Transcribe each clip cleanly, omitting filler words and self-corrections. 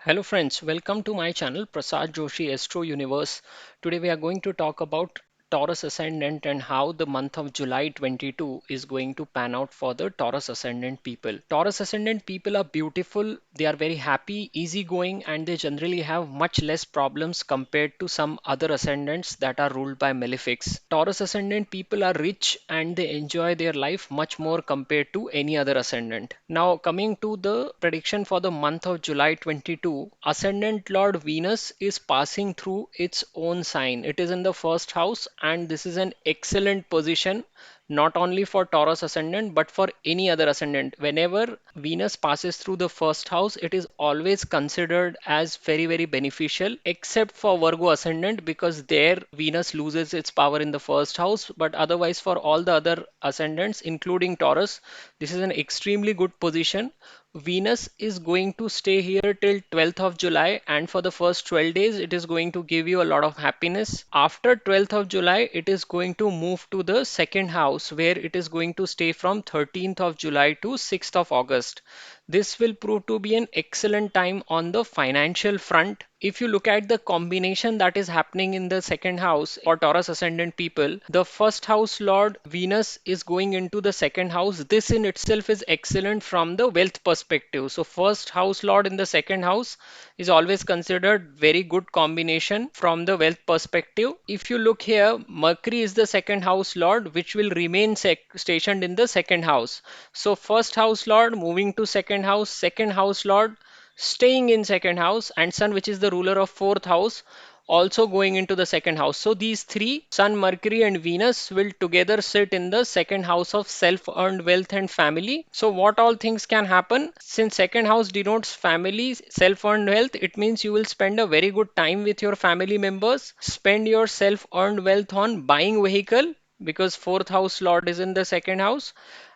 Hello friends, welcome to my channel Prasad Joshi Astro Universe. Today we are going to talk about Taurus Ascendant and how the month of July 22 is going to pan out for the Taurus Ascendant people. Taurus Ascendant people are beautiful, they are very happy, easygoing, and they generally have much less problems compared to some other ascendants that are ruled by malefics. Taurus Ascendant people are rich and they enjoy their life much more compared to any other ascendant. Now, coming to the prediction for the month of July 22, Ascendant Lord Venus is passing through its own sign. It is in the first house, and this is an excellent position not only for Taurus ascendant but for any other ascendant. Whenever Venus passes through the first house, it is always considered as very beneficial, except for Virgo ascendant because there Venus loses its power in the first house. But otherwise, for all the other ascendants, including Taurus, this is an extremely good position. Venus is going to stay here till 12th of July, and for the first 12 days it is going to give you a lot of happiness. After 12th of July it is going to move to the second house where it is going to stay from 13th of July to 6th of August. This will prove to be an excellent time on the financial front. If you look at the combination that is happening in the second house for Taurus ascendant people, the first house Lord Venus is going into the second house. This in itself is excellent from the wealth perspective. So first house Lord in the second house is always considered very good combination from the wealth perspective. If you look here, Mercury is the second house Lord, which will remain stationed in the second house. So first house Lord moving to second house Lord staying in second house, and Sun, which is the ruler of fourth house, also going into the second house. So these three, Sun, Mercury, and Venus, will together sit in the second house of self-earned wealth and family. So what all things can happen? Since second house denotes family, self-earned wealth, it means you will spend a very good time with your family members, spend your self-earned wealth on buying vehicle because fourth house lord is in the second house,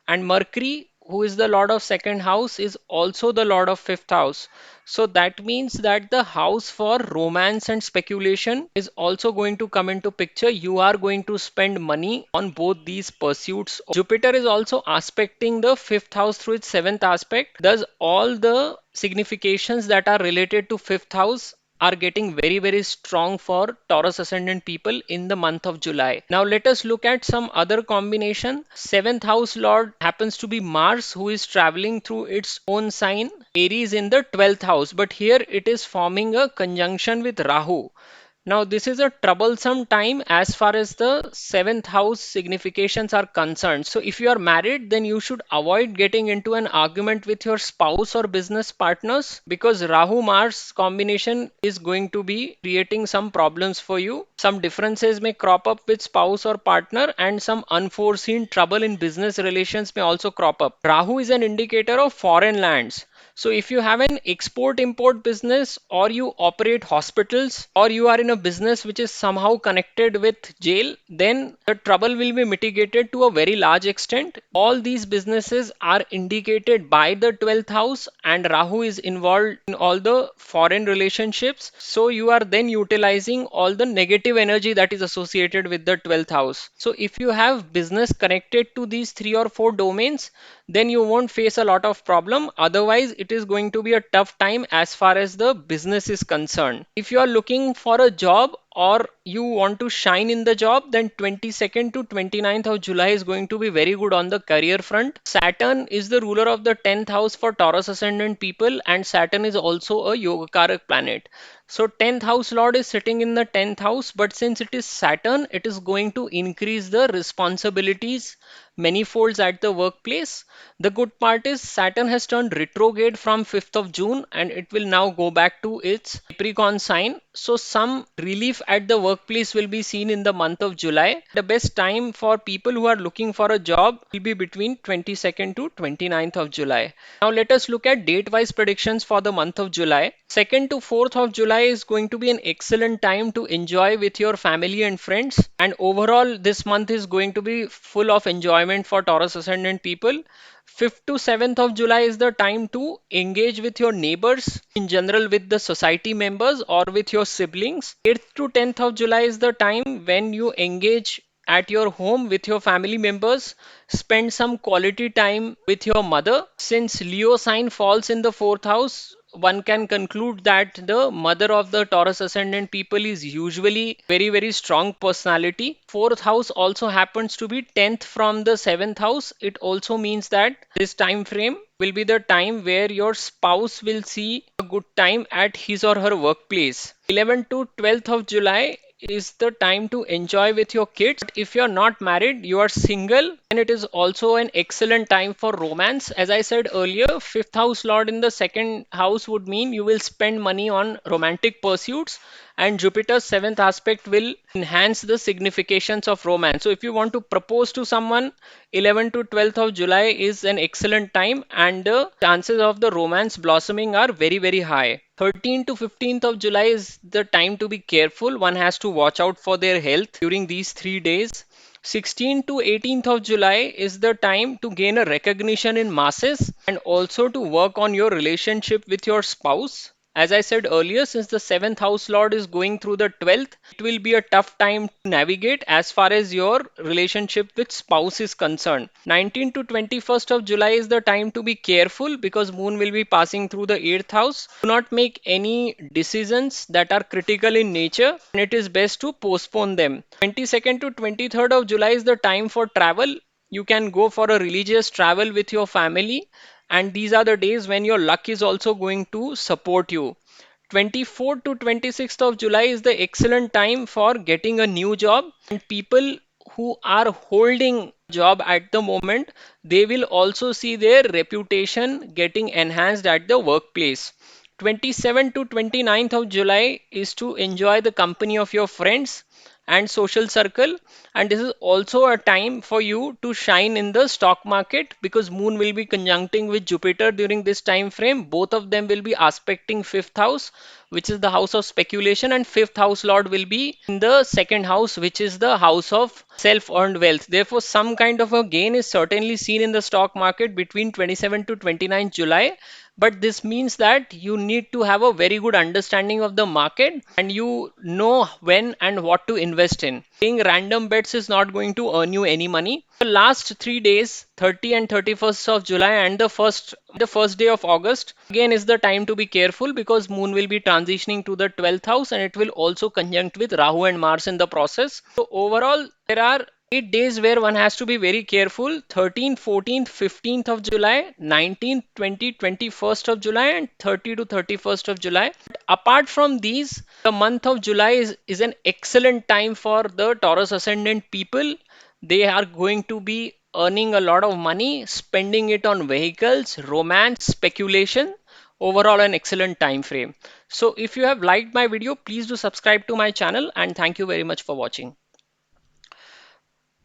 and Mercury, who is the lord of second house, is also the lord of fifth house. So that means that the house for romance and speculation is also going to come into picture. You are going to spend money on both these pursuits. Jupiter is also aspecting the fifth house through its seventh aspect. Thus, all the significations that are related to fifth house are getting very strong for Taurus ascendant people in the month of July. Now let us look at some other combination. Seventh house lord happens to be Mars, who is traveling through its own sign Aries in the 12th house, but here it is forming a conjunction with Rahu. Now, this is a troublesome time as far as the seventh house significations are concerned. So, if you are married, then you should avoid getting into an argument with your spouse or business partners because Rahu Mars combination is going to be creating some problems for you. Some differences may crop up with spouse or partner, and some unforeseen trouble in business relations may also crop up. Rahu is an indicator of foreign lands. So if you have an export import business, or you operate hospitals, or you are in a business which is somehow connected with jail, then the trouble will be mitigated to a very large extent. All these businesses are indicated by the 12th house, and Rahu is involved in all the foreign relationships. So you are then utilizing all the negative energy that is associated with the 12th house. So if you have business connected to these three or four domains, then you won't face a lot of problem. Otherwise, it is going to be a tough time as far as the business is concerned. If you are looking for a job or you want to shine in the job, then 22nd to 29th of July is going to be very good on the career front. Saturn is the ruler of the 10th house for Taurus ascendant people, and Saturn is also a Yogakarak planet. So 10th house lord is sitting in the 10th house, but since it is Saturn, it is going to increase the responsibilities many folds at the workplace. The good part is Saturn has turned retrograde from 5th of June, and it will now go back to its Capricorn sign. So some relief at the workplace will be seen in the month of July. The best time for people who are looking for a job will be between 22nd to 29th of July. Now let us look at date wise predictions for the month of July. 2nd to 4th of July is going to be an excellent time to enjoy with your family and friends, and overall this month is going to be full of enjoyment for Taurus ascendant people. 5th to 7th of July is the time to engage with your neighbors, in general with the society members or with your siblings. 8th to 10th of July is the time when you engage at your home with your family members. Spend some quality time with your mother. Since Leo sign falls in the fourth house, one can conclude that the mother of the Taurus ascendant people is usually very, very strong personality. Fourth house also happens to be 10th from the seventh house. It also means that this time frame will be the time where your spouse will see a good time at his or her workplace. 11th to 12th of July is the time to enjoy with your kids. If you're not married, you are single, and it is also an excellent time for romance. As I said earlier, fifth house lord in the second house would mean you will spend money on romantic pursuits, and Jupiter's seventh aspect will enhance the significations of romance. So if you want to propose to someone, 11 to 12th of July is an excellent time, and the chances of the romance blossoming are very, very high. 13th to 15th of July is the time to be careful. One has to watch out for their health during these 3 days. 16th to 18th of July is the time to gain a recognition in masses and also to work on your relationship with your spouse. As I said earlier, since the seventh house lord is going through the 12th, it will be a tough time to navigate as far as your relationship with spouse is concerned. 19th to 21st of July is the time to be careful because moon will be passing through the 8th house. Do not make any decisions that are critical in nature, and it is best to postpone them. 22nd to 23rd of July is the time for travel. You can go for a religious travel with your family, and these are the days when your luck is also going to support you. 24th to 26th of July is the excellent time for getting a new job, and people who are holding job at the moment, they will also see their reputation getting enhanced at the workplace. 27th to 29th of July is to enjoy the company of your friends and social circle, and this is also a time for you to shine in the stock market because moon will be conjuncting with Jupiter during this time frame. Both of them will be aspecting fifth house, which is the house of speculation, and fifth house lord will be in the second house, which is the house of self earned wealth. Therefore, some kind of a gain is certainly seen in the stock market between 27 to 29 July, but this means that you need to have a very good understanding of the market and you know when and what to invest in. Playing random bets is not going to earn you any money. The last 3 days, 30 and 31st of July and the first day of August, again is the time to be careful because moon will be transitioning to the 12th house and it will also conjunct with Rahu and Mars in the process. So overall, there are 8 days where one has to be very careful: 13th, 14th, 15th of July, 19th, 20th, 21st of July, and 30 to 31st of July. But apart from these, the month of July is an excellent time for the Taurus ascendant people. They are going to be earning a lot of money, spending it on vehicles, romance, speculation. Overall, an excellent time frame. So, if you have liked my video, please do subscribe to my channel and thank you very much for watching.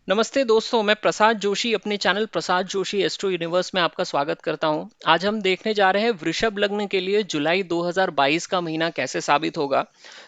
नमस्ते दोस्तों, मैं प्रसाद जोशी अपने channel Prasad Joshi astro universe में आपका स्वागत करता हूं। आज हम देखने जा रहे हैं वृषभ लग्न के लिए जुलाई 2022 का महीना कैसे साबित होगा।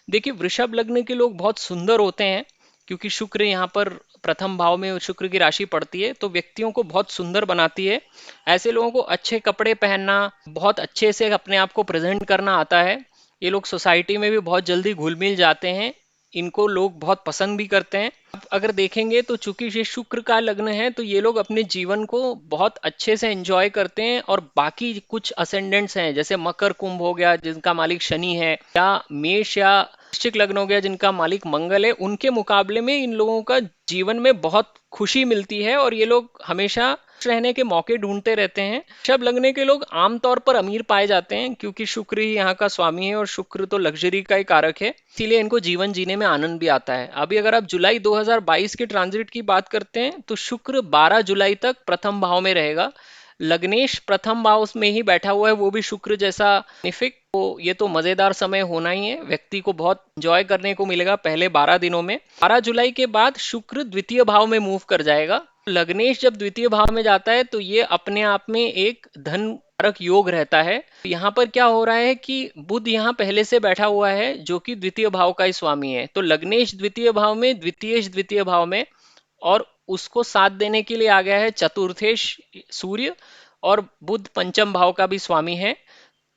देखिए, वृषभ लग्न के लोग बहुत सुंदर होते हैं क्योंकि शुक्र यहाँ पर प्रथम भाव में शुक्र की राशि पड़ती है तो व्यक्तियों को बहुत सुंदर बनाती है। ऐसे लोगों को अच्छे कपड़े पहनना, बहुत अच्छे से अपने आप को प्रेजेंट करना आता है। ये लोग सोसाइटी में भी बहुत जल्दी घुल मिल जाते हैं, इनको लोग बहुत पसंद भी करते हैं। अब अगर देखेंगे तो चूंकि ये शुक्र का लग्न है तो ये लोग अपने जीवन को बहुत अच्छे से एंजॉय करते हैं, और बाकी कुछ असेंडेंट्स हैं जैसे मकर कुंभ हो गया जिनका मालिक शनि है, या मेष या वृश्चिक लग्न हो गया जिनका मालिक मंगल है, उनके मुकाबले में इन लोगों का जीवन में बहुत खुशी मिलती है और ये लोग हमेशा खुश रहने के मौके ढूंढते रहते हैं। वृषभ लग्न के लोग आमतौर पर अमीर पाए जाते हैं क्योंकि शुक्र ही यहाँ का स्वामी है और शुक्र तो लग्जरी का ही कारक है, इसीलिए इनको जीवन जीने में आनंद भी आता है। अभी अगर आप जुलाई 2022 के ट्रांजिट की बात करते हैं तो शुक्र 12 जुलाई तक प्रथम भाव में रहेगा। लग्नेश प्रथम भाव में ही बैठा हुआ है, वो भी शुक्र जैसा निफिक। तो ये तो मजेदार समय होना ही है, व्यक्ति को बहुत एंजॉय करने को मिलेगा पहले 12 दिनों में। 12 जुलाई के बाद शुक्र द्वितीय भाव में मूव कर जाएगा। लग्नेश जब द्वितीय भाव में जाता है तो ये अपने आप में एक धन कारक योग रहता है। यहाँ पर क्या हो रहा है कि बुध यहाँ पहले से बैठा हुआ है जो कि द्वितीय भाव का ही स्वामी है, तो लग्नेश द्वितीय भाव में, द्वितीय भाव में, और उसको साथ देने के लिए आ गया है चतुर्थेश सूर्य, और बुध पंचम भाव का भी स्वामी है।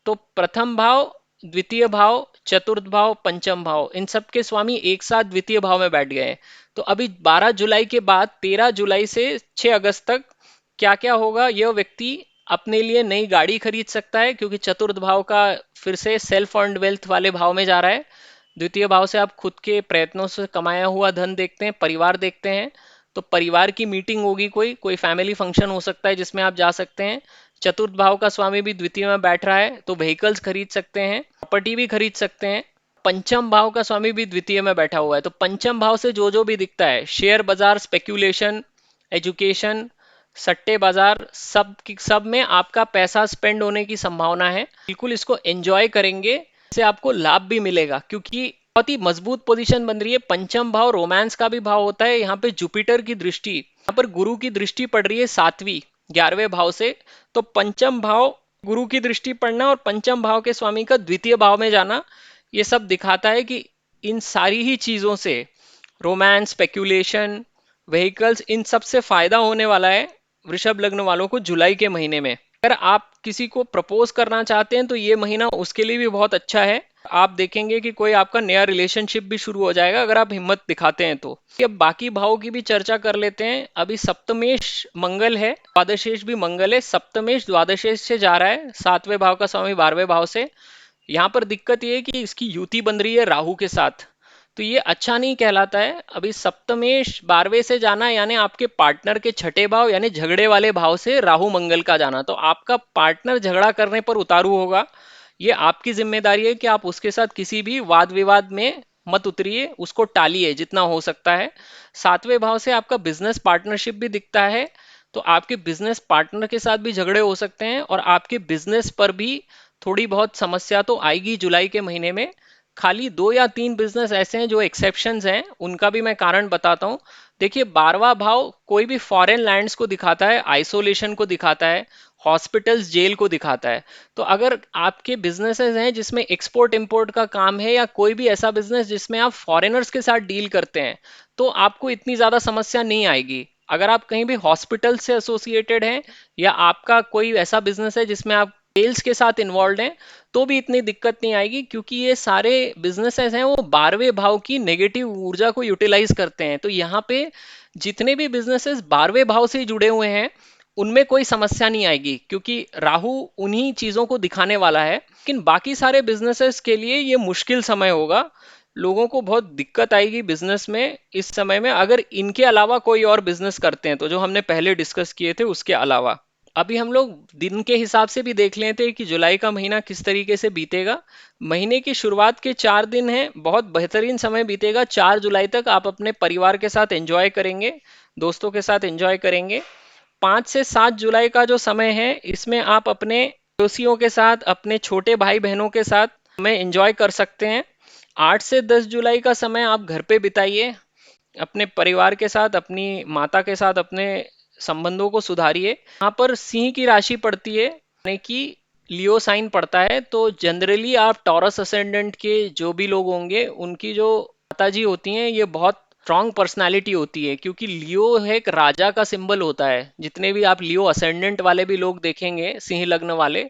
तो प्रथम भाव, द्वितीय भाव, चतुर्थ भाव, पंचम भाव, इन सब के स्वामी एक साथ द्वितीय भाव में बैठ गए हैं। तो अभी 12 जुलाई के बाद 13 जुलाई से 6 अगस्त तक क्या क्या होगा, यह व्यक्ति अपने लिए नई गाड़ी खरीद सकता है, क्योंकि चतुर्थ भाव का फिर से सेल्फ अर्न्ड वेल्थ वाले भाव में जा रहा है। द्वितीय भाव से आप खुद के प्रयत्नों से कमाया हुआ धन देखते हैं, परिवार देखते हैं। तो परिवार की मीटिंग होगी, कोई कोई फैमिली फंक्शन हो सकता है जिसमें आप जा सकते हैं। चतुर्थ भाव का स्वामी भी द्वितीय में बैठ रहा है, तो व्हीकल्स खरीद सकते हैं, प्रॉपर्टी भी खरीद सकते हैं। पंचम भाव का स्वामी भी द्वितीय में बैठा हुआ है, तो पंचम भाव से जो जो भी दिखता है, शेयर बाजार, स्पेक्यूलेशन, एजुकेशन, सट्टे बाजार, सब में आपका पैसा स्पेंड होने की संभावना है। बिल्कुल इसको एंजॉय करेंगे, इससे आपको लाभ भी मिलेगा, क्योंकि बहुत ही मजबूत पोजीशन बन रही है। पंचम भाव रोमांस का भी भाव होता है। यहाँ पे जुपिटर की दृष्टि, यहाँ पर गुरु की दृष्टि पड़ रही है सातवीं 11वें भाव से। तो पंचम भाव गुरु की दृष्टि पड़ना और पंचम भाव के स्वामी का द्वितीय भाव में जाना, ये सब दिखाता है कि इन सारी ही चीजों से, रोमांस, स्पेक्यूलेशन, व्हीकल्स, इन सब से फायदा होने वाला है वृषभ लग्न वालों को जुलाई के महीने में। अगर आप किसी को प्रपोज करना चाहते हैं तो ये महीना उसके लिए भी बहुत अच्छा है। आप देखेंगे कि कोई आपका नया रिलेशनशिप भी शुरू हो जाएगा अगर आप हिम्मत दिखाते हैं तो। अब बाकी भावों की भी चर्चा कर लेते हैं। अभी सप्तमेश मंगल है, द्वादशेश भी मंगल है। सप्तमेश द्वादशेश से जा रहा है, 7वें भाव का स्वामी 12वें भाव से। यहाँ पर दिक्कत ये है कि इसकी युति बन रही है राहु के साथ, तो ये अच्छा नहीं कहलाता है। अभी सप्तमेश 12वें से जाना, यानी आपके पार्टनर के छठे भाव यानी झगड़े वाले भाव से राहु मंगल का जाना, तो आपका पार्टनर झगड़ा करने पर उतारू होगा। ये आपकी जिम्मेदारी है कि आप उसके साथ किसी भी वाद विवाद में मत उतरिए, उसको टालिए जितना हो सकता है। 7वें भाव से आपका बिजनेस पार्टनरशिप भी दिखता है, तो आपके बिजनेस पार्टनर के साथ भी झगड़े हो सकते हैं और आपके बिजनेस पर भी थोड़ी बहुत समस्या तो आएगी जुलाई के महीने में। खाली 2 या 3 बिजनेस ऐसे हैं जो एक्सेप्शंस हैं, उनका भी मैं कारण बताता हूं। देखिए, 12वां भाव कोई भी फॉरेन लैंड्स को दिखाता है, आइसोलेशन को दिखाता है, हॉस्पिटल्स, जेल को दिखाता है। तो अगर आपके बिजनेसेस हैं जिसमें एक्सपोर्ट इंपोर्ट का काम है, या कोई भी ऐसा बिजनेस जिसमें आप फॉरेनर्स के साथ डील करते हैं, तो आपको इतनी ज्यादा समस्या नहीं आएगी। अगर आप कहीं भी हॉस्पिटल से एसोसिएटेड हैं, या आपका कोई ऐसा बिजनेस है जिसमें आप सेल्स के साथ इन्वॉल्व हैं, तो भी इतनी दिक्कत नहीं आएगी, क्योंकि ये सारे बिजनेसेस हैं वो 12वें भाव की नेगेटिव ऊर्जा को यूटिलाइज करते हैं। तो यहाँ पे जितने भी बिजनेसेस 12वें भाव से जुड़े हुए हैं उनमें कोई समस्या नहीं आएगी, क्योंकि राहु उन्हीं चीजों को दिखाने वाला है। लेकिन बाकी सारे बिजनेसेस के लिए ये मुश्किल समय होगा, लोगों को बहुत दिक्कत आएगी बिजनेस में इस समय में, अगर इनके अलावा कोई और बिजनेस करते हैं तो, जो हमने पहले डिस्कस किए थे उसके अलावा। अभी हम लोग दिन के हिसाब से भी देख लेते हैं कि जुलाई का महीना किस तरीके से बीतेगा। महीने की शुरुआत के 4 दिन हैं, बहुत बेहतरीन समय बीतेगा। 4 जुलाई तक आप अपने परिवार के साथ एंजॉय करेंगे, दोस्तों के साथ एंजॉय करेंगे। 5 से 7 जुलाई का जो समय है, इसमें आप अपने पड़ोसियों के साथ, अपने छोटे भाई बहनों के साथ में एंजॉय कर सकते हैं। 8 से 10 जुलाई का समय आप घर पे बिताइए, अपने परिवार के साथ, अपनी माता के साथ अपने संबंधों को सुधारिए। यहाँ पर सिंह की राशि पड़ती है, यानी कि लियो साइन पड़ता है। तो जनरली आप टॉरस असेंडेंट के जो भी लोग होंगे, उनकी जो माता जी होती हैं, ये बहुत स्ट्रांग पर्सनालिटी होती है, क्योंकि लियो है एक राजा का सिंबल होता है। जितने भी आप लियो असेंडेंट वाले भी लोग देखेंगे, सिंह लग्न वाले,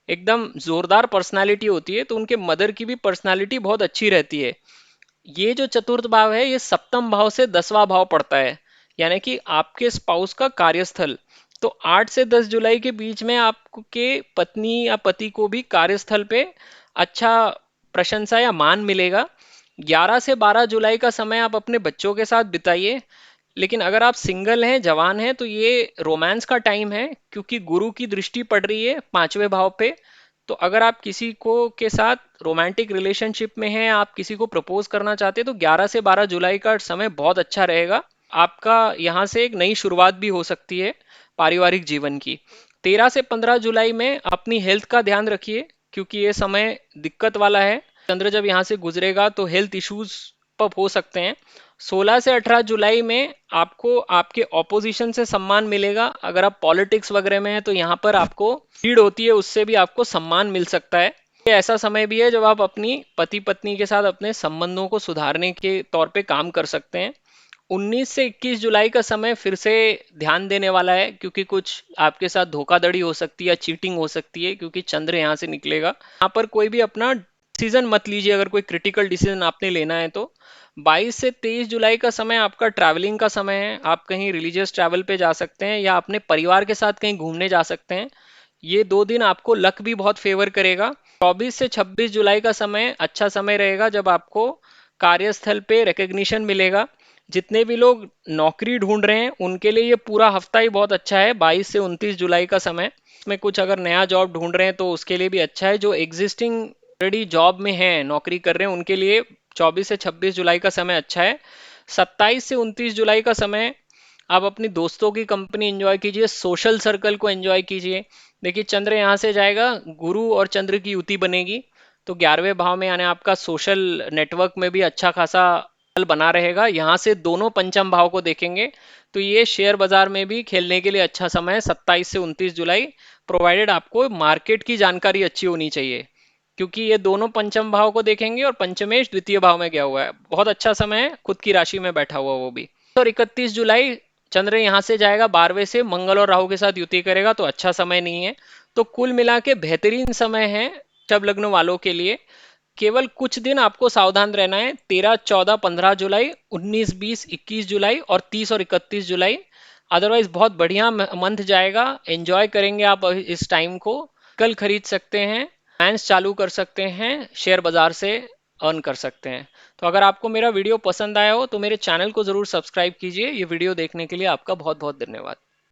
एकदम जोरदार पर्सनालिटी होती है। तो उनके मदर की भी पर्सनालिटी बहुत अच्छी रहती है। ये जो चतुर्थ भाव है, ये सप्तम भाव से 10वां भाव पड़ता है, यानी कि आपके स्पाउस का कार्यस्थल। तो 8 से 10 जुलाई के बीच में आपके पत्नी या पति को भी कार्यस्थल पे अच्छा प्रशंसा या मान मिलेगा। 11 से 12 जुलाई का समय आप अपने बच्चों के साथ बिताइए। लेकिन अगर आप सिंगल हैं, जवान हैं, तो ये रोमांस का टाइम है, क्योंकि गुरु की दृष्टि पड़ रही है 5वें भाव पे। तो अगर आप किसी को के साथ रोमांटिक रिलेशनशिप में हैं, आप किसी को प्रपोज करना चाहते हैं, तो 11 से 12 जुलाई का समय बहुत अच्छा रहेगा। आपका यहाँ से एक नई शुरुआत भी हो सकती है पारिवारिक जीवन की। 13 से 15 जुलाई में अपनी हेल्थ का ध्यान रखिए, क्योंकि ये समय दिक्कत वाला है। चंद्र जब यहाँ से गुजरेगा तो हेल्थ इश्यूज पप हो सकते हैं। 16 से 18 जुलाई में आपको आपके ऑपोजिशन से सम्मान मिलेगा। अगर आप पॉलिटिक्स वगैरह में हैं, तो यहाँ पर आपको लीड होती है, उससे भी आपको सम्मान मिल सकता है। ये ऐसा समय भी है जब आप अपनी पति पत्नी के साथ अपने संबंधों को सुधारने के तौर पे काम कर सकते हैं। 19 से 21 जुलाई का समय फिर से ध्यान देने वाला है, क्योंकि कुछ आपके साथ धोखाधड़ी हो सकती है या चीटिंग हो सकती है, क्योंकि चंद्र यहाँ से निकलेगा। यहाँ पर कोई भी अपना डिसीजन मत लीजिए, अगर कोई क्रिटिकल डिसीजन आपने लेना है तो। 22 से 23 जुलाई का समय आपका ट्रैवलिंग का समय है। आप कहीं रिलीजियस ट्रैवल पे जा सकते हैं, या अपने परिवार के साथ कहीं घूमने जा सकते हैं। ये 2 दिन आपको लक भी बहुत फेवर करेगा। 24 से 26 जुलाई का समय अच्छा समय रहेगा जब आपको कार्यस्थल पे रिकग्निशन मिलेगा। जितने भी लोग नौकरी ढूंढ रहे हैं उनके लिए ये पूरा हफ्ता ही बहुत अच्छा है, 22 से 29 जुलाई का समय। इसमें कुछ अगर नया जॉब ढूंढ रहे हैं तो उसके लिए भी अच्छा है। जो एग्जिस्टिंग ऑलरेडी जॉब में हैं, नौकरी कर रहे हैं, उनके लिए 24 से 26 जुलाई का समय अच्छा है। 27 से 29 जुलाई का समय आप अपनी दोस्तों की कंपनी एंजॉय कीजिए, सोशल सर्कल को एंजॉय कीजिए। देखिए चंद्र यहाँ से जाएगा, गुरु और चंद्र की युति बनेगी, तो 11वें भाव में यानी आपका सोशल नेटवर्क में भी अच्छा खासा बल बना रहेगा। यहाँ से दोनों पंचम भाव को देखेंगे तो ये शेयर बाजार में भी खेलने के लिए अच्छा समय है 27 से 29 जुलाई, प्रोवाइडेड आपको मार्केट की जानकारी अच्छी होनी चाहिए, क्योंकि ये दोनों पंचम भाव को देखेंगे और पंचमेश द्वितीय भाव में गया हुआ है, बहुत अच्छा समय है, खुद की राशि में बैठा हुआ वो भी। और 31 जुलाई चंद्र यहाँ से जाएगा 12वें से, मंगल और राहु के साथ युति करेगा, तो अच्छा समय नहीं है। तो कुल मिला के बेहतरीन समय है वृषभ लग्न वालों के लिए। केवल कुछ दिन आपको सावधान रहना है, 13, 14, 15 जुलाई, 19, 20, 21 जुलाई और 30 और 31 जुलाई। अदरवाइज बहुत बढ़िया मंथ जाएगा, एंजॉय करेंगे आप इस टाइम को। कल खरीद सकते हैं, फाइनेंस चालू कर सकते हैं, शेयर बाजार से अर्न कर सकते हैं। तो अगर आपको मेरा वीडियो पसंद आया हो तो मेरे चैनल को ज़रूर सब्सक्राइब कीजिए। ये वीडियो देखने के लिए आपका बहुत बहुत धन्यवाद।